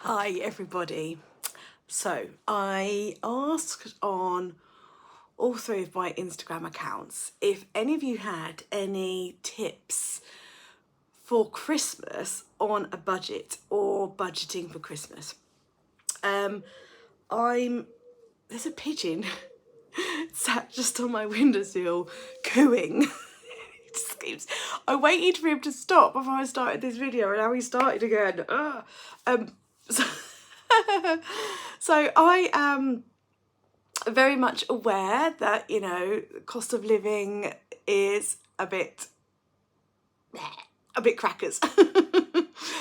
Hi everybody. So I asked on all three of my Instagram accounts if any of you had any tips for Christmas on a budget or budgeting for Christmas. There's a pigeon sat just on my windowsill cooing. He screams. I waited for him to stop before I started this video and now he started again. So, so I am very much aware that, cost of living is a bit crackers.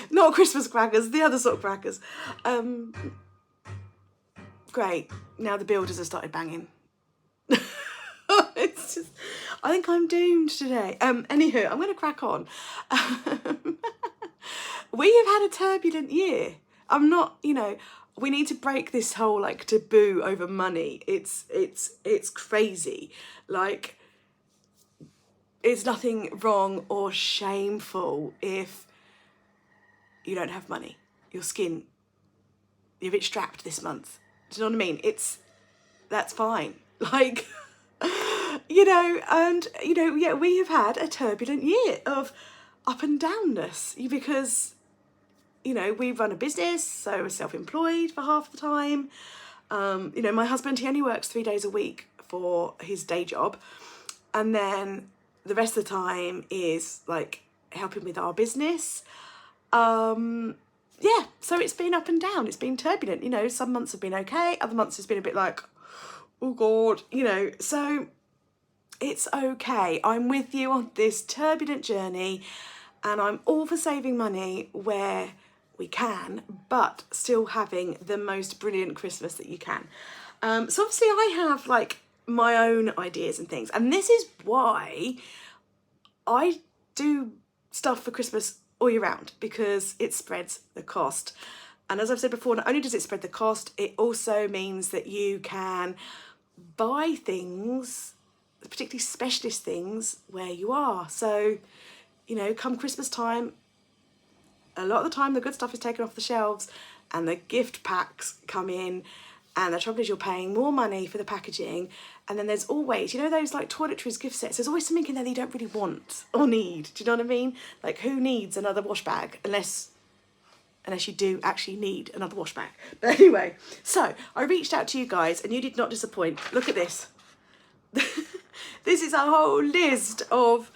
Not Christmas crackers, the other sort of crackers. Great, now the builders have started banging. It's just, I think I'm doomed today. Anywho, I'm going to crack on. We have had a turbulent year. I'm not, we need to break this whole taboo over money. It's crazy. It's nothing wrong or shameful if you don't have money. You're a bit strapped this month. Do you know what I mean? That's fine. Yeah, we have had a turbulent year of up and downness because, we run a business, so we're self-employed for half the time. My husband, he only works 3 days a week for his day job. And then the rest of the time is helping with our business. Yeah, so it's been up and down. It's been turbulent. Some months have been okay. Other months has been a bit oh God, so it's okay. I'm with you on this turbulent journey and I'm all for saving money where we can, but still having the most brilliant Christmas that you can. So obviously I have my own ideas and things, and this is why I do stuff for Christmas all year round, because it spreads the cost. And as I've said before, not only does it spread the cost, it also means that you can buy things, particularly specialist things, where you are. So, come Christmas time, a lot of the time the good stuff is taken off the shelves and the gift packs come in, and the trouble is you're paying more money for the packaging, and then there's always, those toiletries gift sets, there's always something in there that you don't really want or need. Do you know what I mean? Who needs another wash bag unless you do actually need another wash bag. But anyway, so I reached out to you guys and you did not disappoint. Look at this. This is a whole list of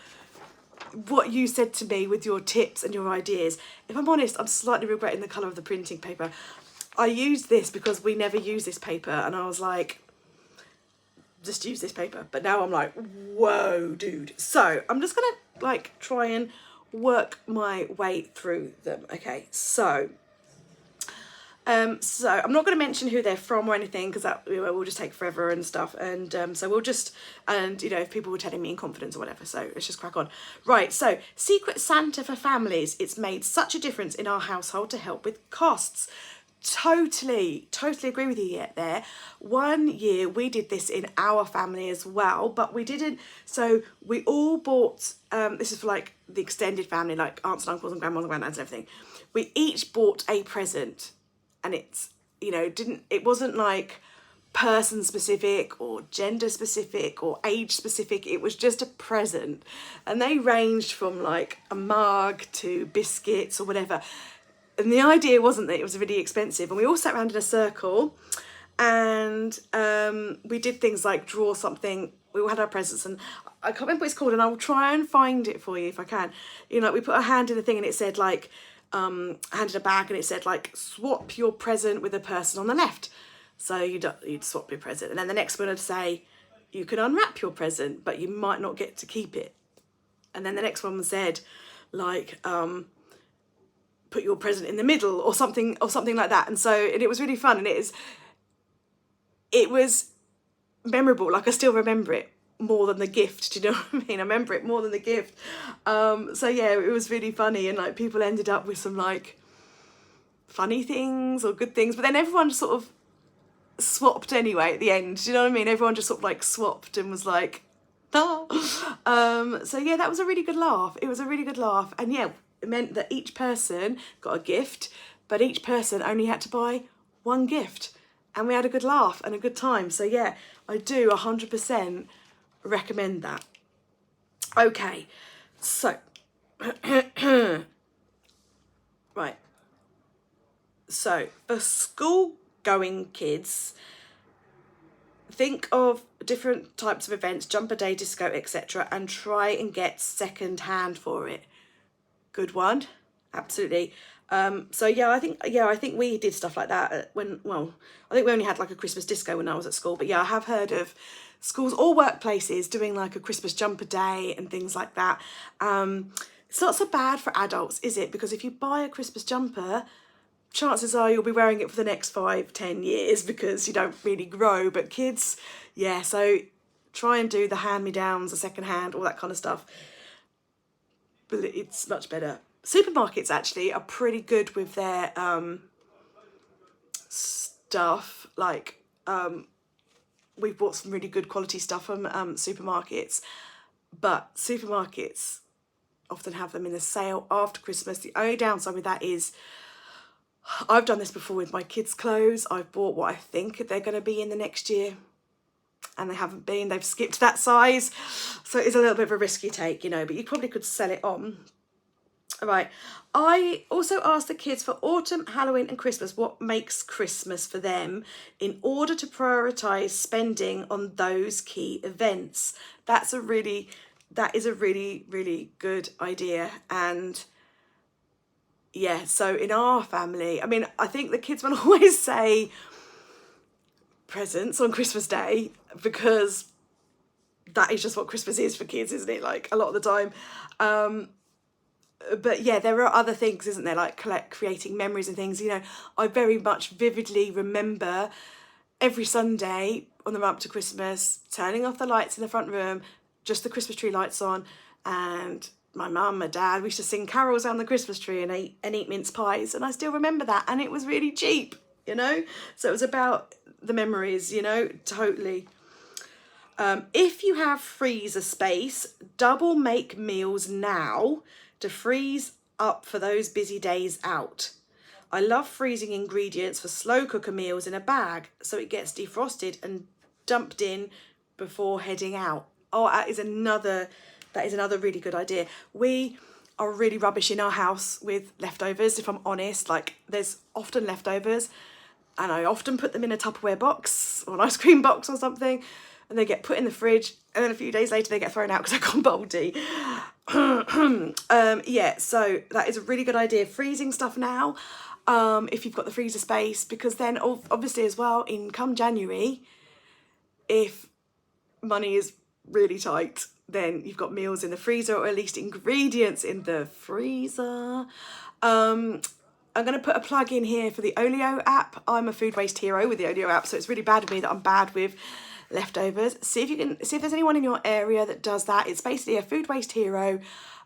what you said to me with your tips and your ideas. If I'm honest, I'm slightly regretting the colour of the printing paper. I used this because we never use this paper, and I was like, just use this paper. But now I'm like, whoa, dude. So I'm just gonna try and work my way through them. Okay, so I'm not going to mention who they're from or anything, because that will just take forever and stuff. And so we'll just, if people were telling me in confidence or whatever, so let's just crack on. Right, so Secret Santa for families. It's made such a difference in our household to help with costs. Totally agree with you there. One year we did this in our family as well, but we didn't, so we all bought, this is for the extended family, aunts and uncles and grandmas and granddads and everything. We each bought a present, and it's, it wasn't person specific or gender specific or age specific. It was just a present, and they ranged from a mug to biscuits or whatever. And the idea wasn't that it was really expensive, and we all sat around in a circle, and we did things like draw something. We all had our presents, and I can't remember what it's called, and I'll try and find it for you if I can. We put a hand in the thing, and it said handed a bag, and it said swap your present with the person on the left. So you'd swap your present, and then the next one would say you can unwrap your present, but you might not get to keep it. And then the next one said put your present in the middle or something like that. And it was really fun, and it was memorable. I still remember it more than the gift. Do you know what I mean? I remember it more than the gift. So yeah, it was really funny, and people ended up with some funny things or good things, but then everyone sort of swapped anyway at the end. Do you know what I mean? Everyone just sort of swapped and was ah. So yeah, that was a really good laugh. It was a really good laugh, and yeah, it meant that each person got a gift. but each person only had to buy one gift, and we had a good laugh and a good time. So yeah, I do 100% recommend that. Okay, so right, so for school going kids, think of different types of events, jumper day, disco, etc., and try and get second hand for it. Good one, absolutely. So yeah, I think we did stuff like that when, well, I think we only had like a Christmas disco when I was at school, but yeah, I have heard of schools or workplaces doing like a Christmas jumper day and things like that. It's not so bad for adults, is it? Because if you buy a Christmas jumper, chances are you'll be wearing it for the next 5-10 years because you don't really grow. But kids, yeah, so try and do the hand-me-downs, the second hand, all that kind of stuff. But it's much better. Supermarkets actually are pretty good with their stuff. Like we've bought some really good quality stuff from supermarkets, but supermarkets often have them in a sale after Christmas. The only downside with that is, I've done this before with my kids' clothes. I've bought what I think they're going to be in the next year, and they haven't been. They've skipped that size. So it's a little bit of a risky take, you know, but you probably could sell it on. All right. I also asked the kids for autumn, Halloween and Christmas what makes Christmas for them in order to prioritise spending on those key events. That is a really, really good idea. And yeah, so in our family, I mean, I think the kids will always say presents on Christmas Day because that is just what Christmas is for kids, isn't it? Like a lot of the time. But yeah, there are other things, isn't there? Like creating memories and things. You know, I very much vividly remember every Sunday on the run up to Christmas, turning off the lights in the front room, just the Christmas tree lights on, and my mum, my dad, we used to sing carols around the Christmas tree and eat mince pies, and I still remember that, and it was really cheap, you know? So it was about the memories, you know, totally. If you have freezer space, double make meals now to freeze up for those busy days out. I love freezing ingredients for slow cooker meals in a bag so it gets defrosted and dumped in before heading out. Oh, that is another really good idea. We are really rubbish in our house with leftovers, if I'm honest. Like, there's often leftovers, and I often put them in a Tupperware box or an ice cream box or something, and they get put in the fridge, and then a few days later they get thrown out because they're gone mouldy. Yeah, so that is a really good idea. Freezing stuff now, if you've got the freezer space, because then obviously as well, in come January, if money is really tight, then you've got meals in the freezer, or at least ingredients in the freezer. I'm going to put a plug in here for the Olio app. I'm a food waste hero with the Olio app, so it's really bad of me that I'm bad with leftovers. See if there's anyone in your area that does that. It's basically a food waste hero,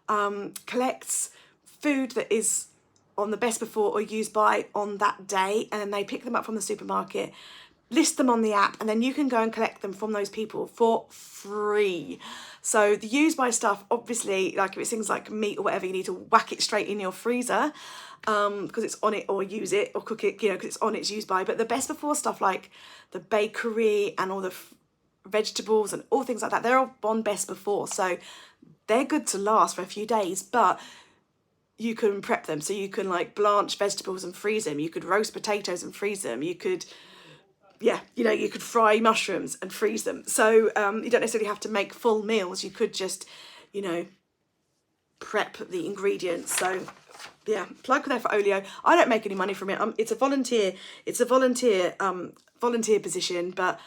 collects food that is on the best before or used by on that day, and then they pick them up from the supermarket, list them on the app, and then you can go and collect them from those people for free. So the use by stuff, obviously, like if it's things like meat or whatever, you need to whack it straight in your freezer because it's on it, or use it or cook it, you know, because it's on its use by. But the best before stuff like the bakery and all the vegetables and all things like that, they're all on best before, so they're good to last for a few days. But you can prep them, so you can like blanch vegetables and freeze them, you could roast potatoes and freeze them, you could, yeah, you know, you could fry mushrooms and freeze them. So you don't necessarily have to make full meals, you could just, you know, prep the ingredients. So yeah, plug there for Olio. I don't make any money from it. It's a volunteer position, but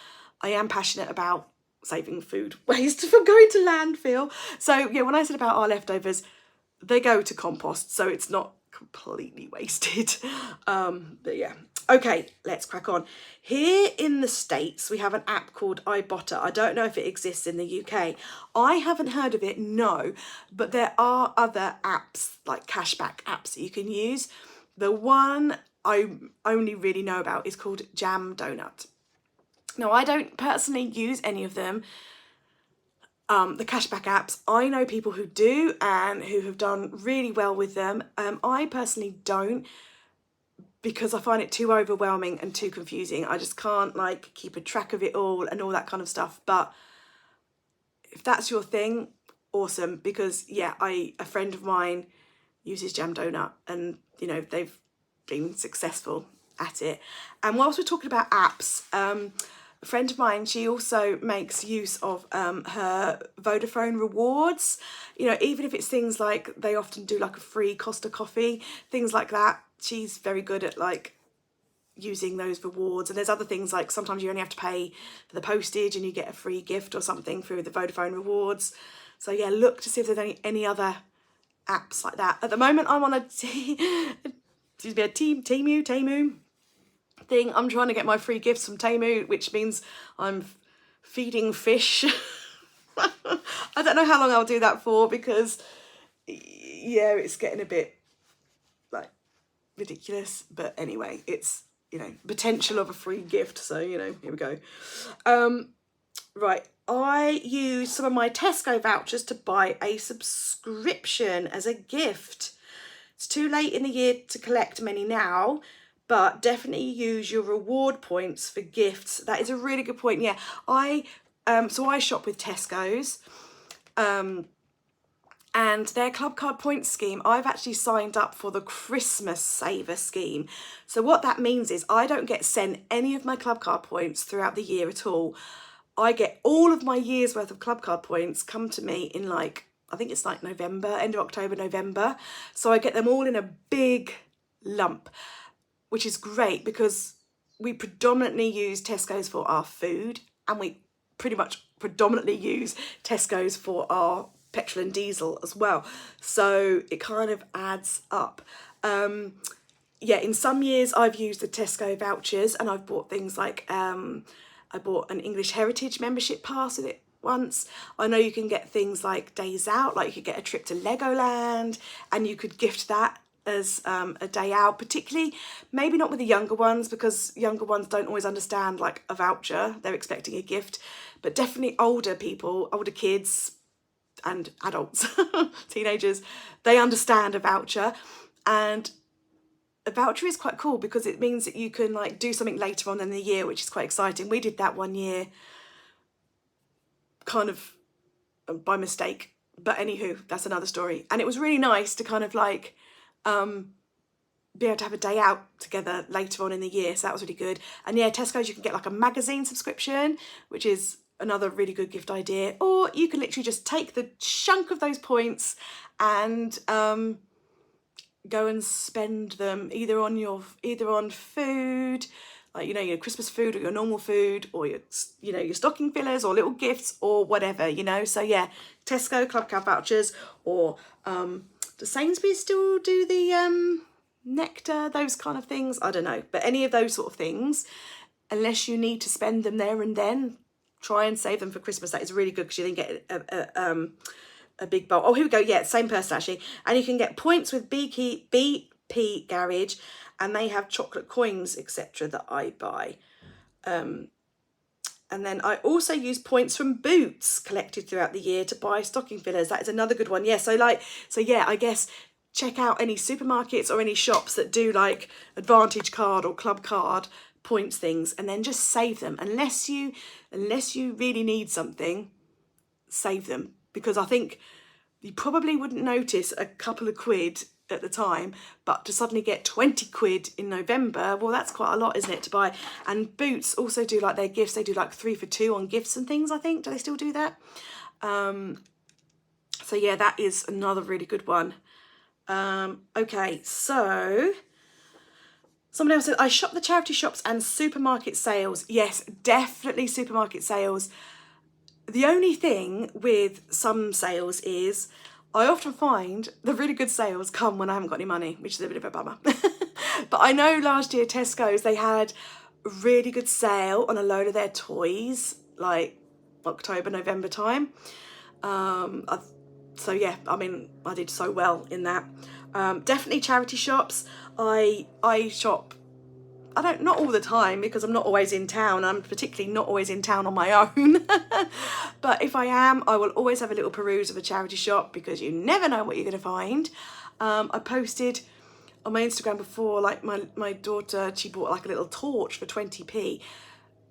I am passionate about saving food waste from going to landfill. So yeah, when I said about our leftovers, they go to compost, so it's not completely wasted. But yeah, okay, let's crack on. Here in the States, we have an app called Ibotta. I don't know if it exists in the UK. I haven't heard of it, no, but there are other apps, like cashback apps that you can use. The one I only really know about is called Jam Donut. Now, I don't personally use any of them, the cashback apps. I know people who do and who have done really well with them. I personally don't, because I find it too overwhelming and too confusing. I just can't like keep a track of it all and all that kind of stuff. But if that's your thing, awesome, because yeah, a friend of mine uses Jam Donut, and you know, they've been successful at it. And whilst we're talking about apps, a friend of mine, she also makes use of her Vodafone rewards. You know, even if it's things like, they often do like a free Costa coffee, things like that. She's very good at like using those rewards. And there's other things like sometimes you only have to pay for the postage and you get a free gift or something through the Vodafone rewards. So yeah, look to see if there's any other apps like that. At the moment, I'm on a Temu thing. I'm trying to get my free gifts from Temu, which means I'm feeding fish. I don't know how long I'll do that for, because yeah, it's getting a bit like ridiculous. But anyway, it's, you know, potential of a free gift. So, you know, here we go. Right, I use some of my Tesco vouchers to buy a subscription as a gift. It's too late in the year to collect many now, but definitely use your reward points for gifts. That is a really good point. Yeah, so I shop with Tesco's, and their Club Card Points scheme, I've actually signed up for the Christmas Saver scheme. So what that means is I don't get sent any of my Club Card Points throughout the year at all. I get all of my year's worth of Club Card Points come to me in like, I think it's like November, end of October, November. So I get them all in a big lump, which is great because we predominantly use Tesco's for our food, and we pretty much predominantly use Tesco's for our petrol and diesel as well. So it kind of adds up. Yeah, in some years I've used the Tesco vouchers and I've bought things like, I bought an English Heritage membership pass with it once. I know you can get things like days out, like you could get a trip to Legoland and you could gift that as a day out, particularly maybe not with the younger ones, because younger ones don't always understand like a voucher, they're expecting a gift, but definitely older people, older kids and adults, teenagers, they understand a voucher. And a voucher is quite cool because it means that you can like do something later on in the year, which is quite exciting. We did that one year kind of by mistake, but anywho, that's another story. And it was really nice to kind of like be able to have a day out together later on in the year. So that was really good. And yeah, Tesco's, you can get like a magazine subscription, which is another really good gift idea. Or you can literally just take the chunk of those points and go and spend them either on food, like, you know, your Christmas food or your normal food, or your, you know, your stocking fillers or little gifts or whatever, you know. So yeah, Tesco Club Card vouchers, or does Sainsbury's still do the Nectar, those kind of things? I don't know, but any of those sort of things, unless you need to spend them there and then, try and save them for Christmas. That is really good because you then get a big bowl. Oh, here we go. Yeah, same person actually. And you can get points with BP Garage, and they have chocolate coins, etc. that I buy. And then I also use points from Boots collected throughout the year to buy stocking fillers. That is another good one. Yeah, so yeah, I guess check out any supermarkets or any shops that do like Advantage Card or Club Card points things, and then just save them. Unless you really need something, save them. Because I think you probably wouldn't notice a couple of quid at the time, but to suddenly get 20 quid in November, well, that's quite a lot, isn't it, to buy? And Boots also do like their gifts. They do like 3 for 2 on gifts and things, I think. Do they still do that? So yeah, that is another really good one. Okay, so someone else said, I shop the charity shops and supermarket sales. Yes, definitely supermarket sales. The only thing with some sales is I often find the really good sales come when I haven't got any money, which is a bit of a bummer. But I know last year Tesco's, they had a really good sale on a load of their toys, like October, November time. So yeah, I mean, I did so well in that. Definitely charity shops. I shop, not all the time because I'm not always in town. I'm particularly not always in town on my own. But if I am, I will always have a little peruse of a charity shop because you never know what you're going to find. I posted on my Instagram before, like my daughter, she bought like a little torch for 20p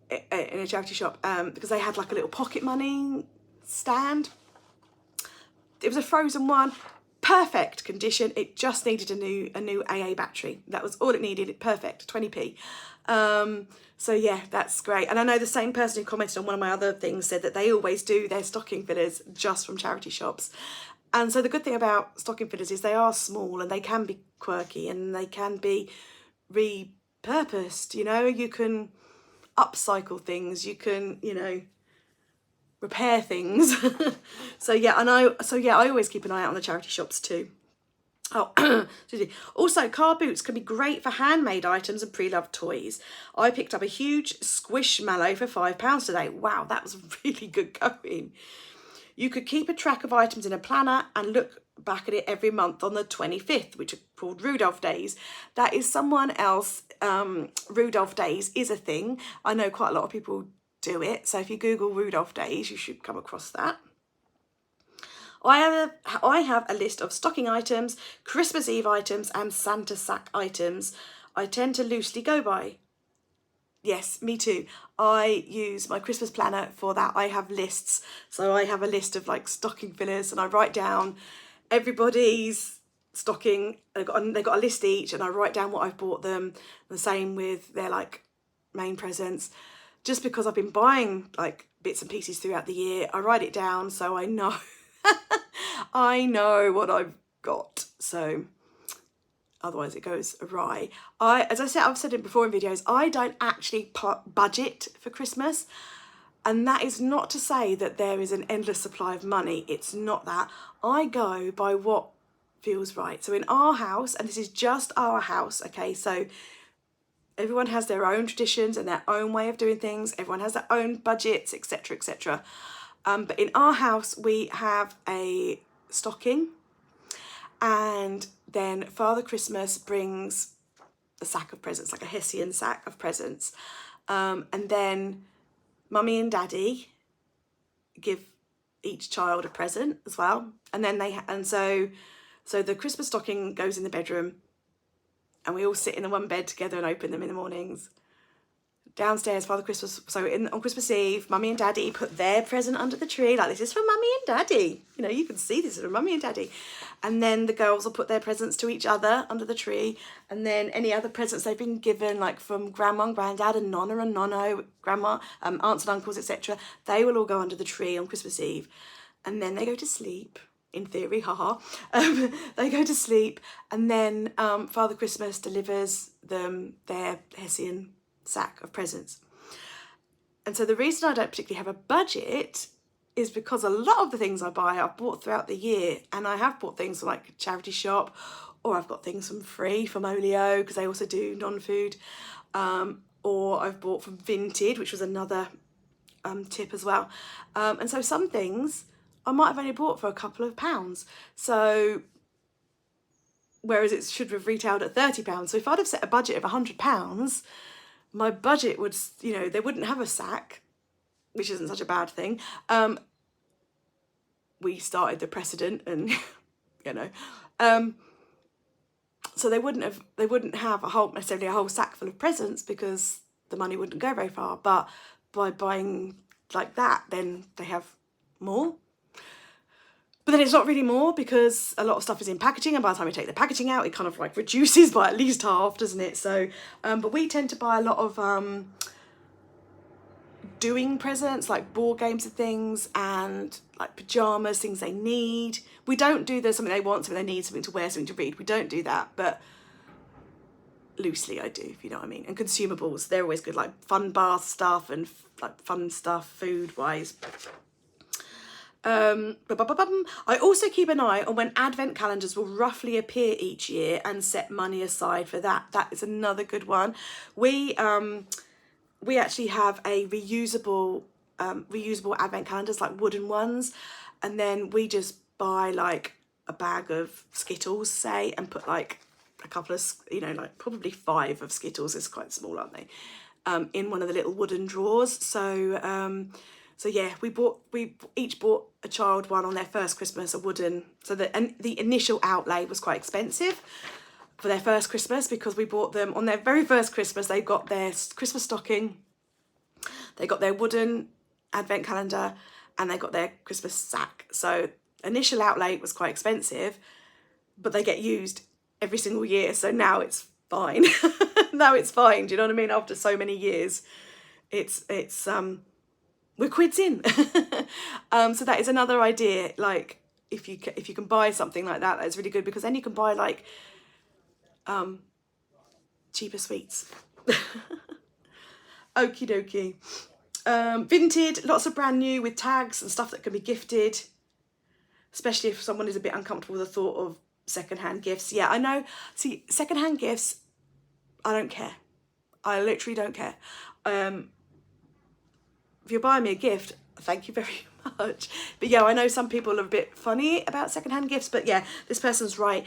in a charity shop because they had like a little pocket money stand. It was a frozen one, perfect condition. It just needed a new AA battery. That was all it needed. Perfect, 20p. So yeah, that's great. And I know the same person who commented on one of my other things said that they always do their stocking fillers just from charity shops. And so the good thing about stocking fillers is they are small and they can be quirky and they can be repurposed. You know, you can upcycle things, you can, you know, repair things. So yeah, I always keep an eye out on the charity shops too. Oh, also car boots can be great for handmade items and pre-loved toys. I picked up a huge Squishmallow for £5 today. Wow, that was really good going. You could keep a track of items in a planner and look back at it every month on the 25th, which are called Rudolph Days. That is someone else. Rudolph Days is a thing. I know quite a lot of people do it. So if you Google Rudolph Days, you should come across that. I have a list of stocking items, Christmas Eve items and Santa sack items I tend to loosely go by. Yes, me too. I use my Christmas planner for that. I have lists. So I have a list of like stocking fillers and I write down everybody's stocking. They've got a list each and I write down what I've bought them. The same with their like main presents. Just because I've been buying like bits and pieces throughout the year, I write it down so I know. I know what I've got. So otherwise it goes awry. As I said, I've said it before in videos, I don't actually budget for Christmas. And that is not to say that there is an endless supply of money. It's not that. I go by what feels right. So in our house, and this is just our house, okay, so everyone has their own traditions and their own way of doing things. Everyone has their own budgets, etc., etc. But in our house, we have a stocking, and then Father Christmas brings a sack of presents, like a Hessian sack of presents, and then Mummy and Daddy give each child a present as well, and then so the Christmas stocking goes in the bedroom, and we all sit in the one bed together and open them in the mornings. Downstairs, Father Christmas, on Christmas Eve, Mummy and Daddy put their present under the tree, like this is for Mummy and Daddy. You know, you can see this is for Mummy and Daddy. And then the girls will put their presents to each other under the tree. And then any other presents they've been given, like from Grandma and Granddad and Nonna and Nonno, Grandma, aunts and uncles, etc., they will all go under the tree on Christmas Eve. And then they go to sleep, in theory, haha. They go to sleep, and then Father Christmas delivers them their Hessian sack of presents. And so the reason I don't particularly have a budget is because a lot of the things I buy I've bought throughout the year, and I have bought things from like a charity shop, or I've got things from Free from Olio because they also do non-food, or I've bought from Vinted, which was another tip as well. And so some things I might have only bought for a couple of pounds. So whereas it should have retailed at £30. So if I'd have set a budget of £100, my budget would, you know, they wouldn't have a sack, which isn't such a bad thing. We started the precedent, and you know, so they wouldn't have necessarily a whole sack full of presents because the money wouldn't go very far. But by buying like that, then they have more. But then it's not really more because a lot of stuff is in packaging, and by the time you take the packaging out, it kind of like reduces by at least half, doesn't it? So, but we tend to buy a lot of doing presents, like board games and things, and like pyjamas, things they need. We don't do something they want, something they need, something to wear, something to read. We don't do that, but loosely I do, if you know what I mean. And consumables, they're always good, like fun bath stuff and like fun stuff food-wise. I also keep an eye on when advent calendars will roughly appear each year and set money aside for that. That is another good one. We actually have a reusable advent calendars, like wooden ones, and then we just buy like a bag of Skittles, say, and put like a couple of, you know, like probably 5 of Skittles, it's quite small, aren't they, in one of the little wooden drawers. So yeah, we each bought a child one on their first Christmas, a wooden, and the initial outlay was quite expensive, for their first Christmas, because we bought them on their very first Christmas. They got their Christmas stocking, they got their wooden advent calendar, and they got their Christmas sack. So initial outlay was quite expensive, but they get used every single year. So now it's fine. Now it's fine. Do you know what I mean? After so many years, we're quids in. So that is another idea. Like if you can buy something like that, that's really good, because then you can buy like cheaper sweets. Okie dokie. Vinted, lots of brand new with tags and stuff that can be gifted, especially if someone is a bit uncomfortable with the thought of secondhand gifts. Yeah, I know. See, secondhand gifts, I don't care. I literally don't care. If you're buying me a gift, thank you very much. But yeah, I know some people are a bit funny about secondhand gifts, but yeah, this person's right.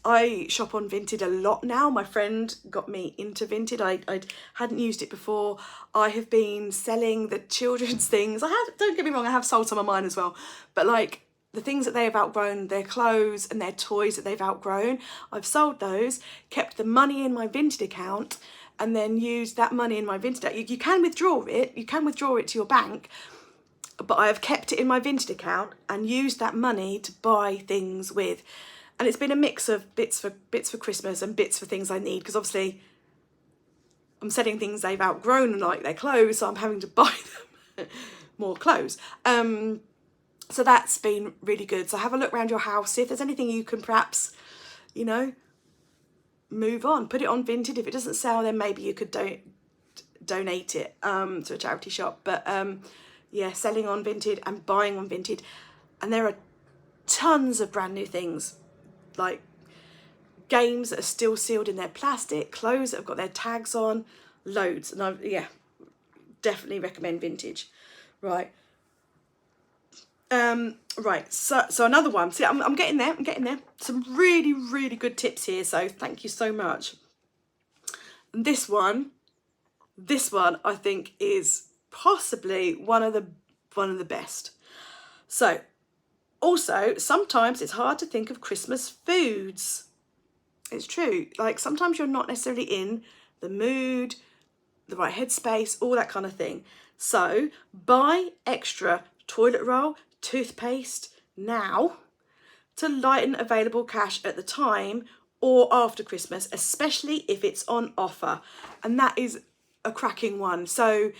I shop on Vinted a lot now. My friend got me into Vinted. I hadn't used it before. I have been selling the children's things. Don't get me wrong, I have sold some of mine as well. But like the things that they have outgrown, their clothes and their toys that they've outgrown, I've sold those, kept the money in my Vinted account, and then used that money in my Vinted account. You can withdraw it. You can withdraw it to your bank, but I have kept it in my Vinted account and used that money to buy things with. And it's been a mix of bits for Christmas and bits for things I need, because obviously I'm selling things they've outgrown, like their clothes, so I'm having to buy them more clothes. So that's been really good. So have a look around your house, see if there's anything you can perhaps, you know, move on. Put it on Vinted. If it doesn't sell, then maybe you could donate it to a charity shop. But yeah, selling on Vinted and buying on Vinted. And there are tons of brand new things, like games that are still sealed in their plastic, clothes that have got their tags on, loads. And yeah, definitely recommend Vintage. Right. Right, so another one. See, I'm getting there. Some really, really good tips here. So thank you so much. And this one I think is possibly one of the best. So, also, sometimes it's hard to think of Christmas foods. It's true. Like sometimes you're not necessarily in the mood, the right headspace, all that kind of thing. So buy extra toilet roll, toothpaste now to lighten available cash at the time or after Christmas, especially if it's on offer. And that is a cracking one. So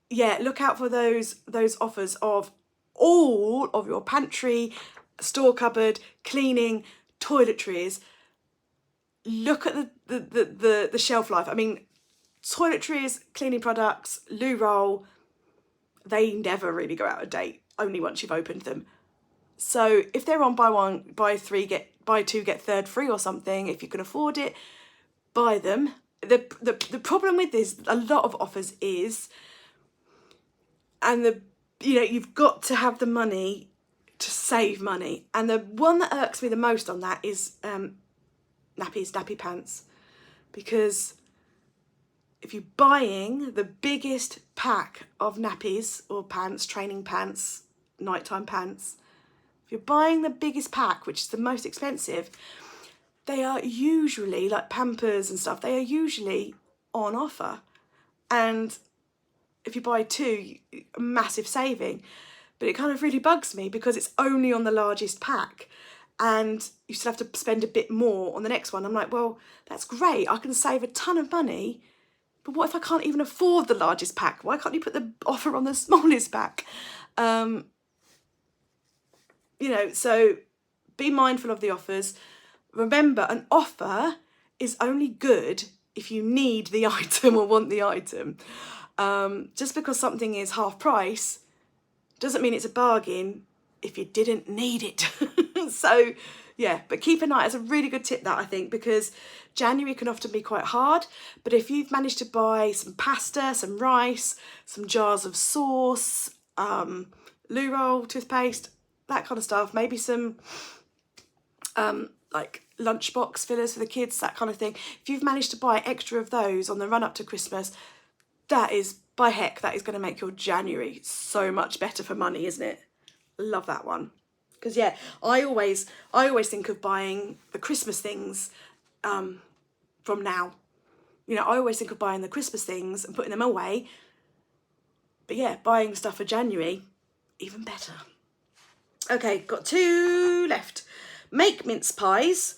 yeah, look out for those offers of all of your pantry, store cupboard, cleaning, toiletries. Look at the shelf life. I mean, toiletries, cleaning products, loo roll, they never really go out of date, only once you've opened them. So if they're on buy two, get third free or something, if you can afford it, buy them. The problem with this, a lot of offers is, and you've got to have the money to save money. And the one that irks me the most on that is nappy pants, because if you're buying the biggest pack of nappies or pants, training pants, nighttime pants, if you're buying the biggest pack, which is the most expensive, they are usually, like Pampers and stuff, they are usually on offer. And if you buy two, a massive saving. But it kind of really bugs me because it's only on the largest pack and you still have to spend a bit more on the next one. I'm like, well, that's great. I can save a ton of money. But what if I can't even afford the largest pack? Why can't you put the offer on the smallest pack? So be mindful of the offers. Remember, an offer is only good if you need the item or want the item. Just because something is half price doesn't mean it's a bargain if you didn't need it. So yeah, but keep an eye. It's a really good tip, that, I think, because January can often be quite hard. But if you've managed to buy some pasta, some rice, some jars of sauce, loo roll, toothpaste, that kind of stuff, maybe some like lunchbox fillers for the kids, that kind of thing. If you've managed to buy extra of those on the run up to Christmas, that is, by heck, that is going to make your January so much better for money, isn't it? Love that one. Because yeah, I always think of buying the Christmas things from now. You know, I always think of buying the Christmas things and putting them away. But yeah, buying stuff for January, even better. Okay, got 2 left. Make mince pies,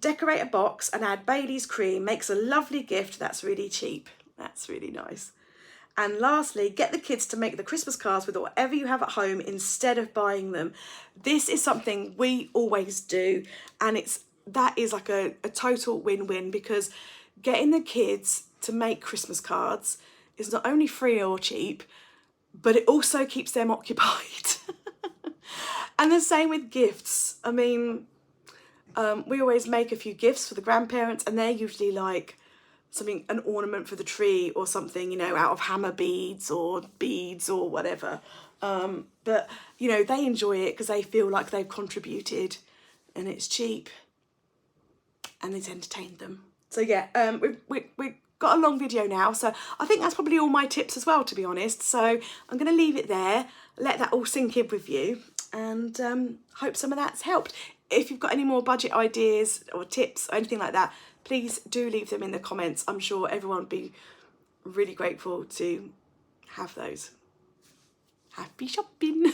decorate a box and add Bailey's cream. Makes a lovely gift that's really cheap. That's really nice. And lastly, get the kids to make the Christmas cards with whatever you have at home instead of buying them. This is something we always do, and that is like a total win-win, because getting the kids to make Christmas cards is not only free or cheap, but it also keeps them occupied. And the same with gifts. I mean, we always make a few gifts for the grandparents, and they're usually like an ornament for the tree or something, you know, out of hammer beads or whatever. But, you know, they enjoy it because they feel like they've contributed, and it's cheap and it's entertained them. So yeah, we've got a long video now, so I think that's probably all my tips as well, to be honest. So I'm going to leave it there, let that all sink in with you, and hope some of that's helped. If you've got any more budget ideas or tips or anything like that, please do leave them in the comments. I'm sure everyone would be really grateful to have those. Happy shopping!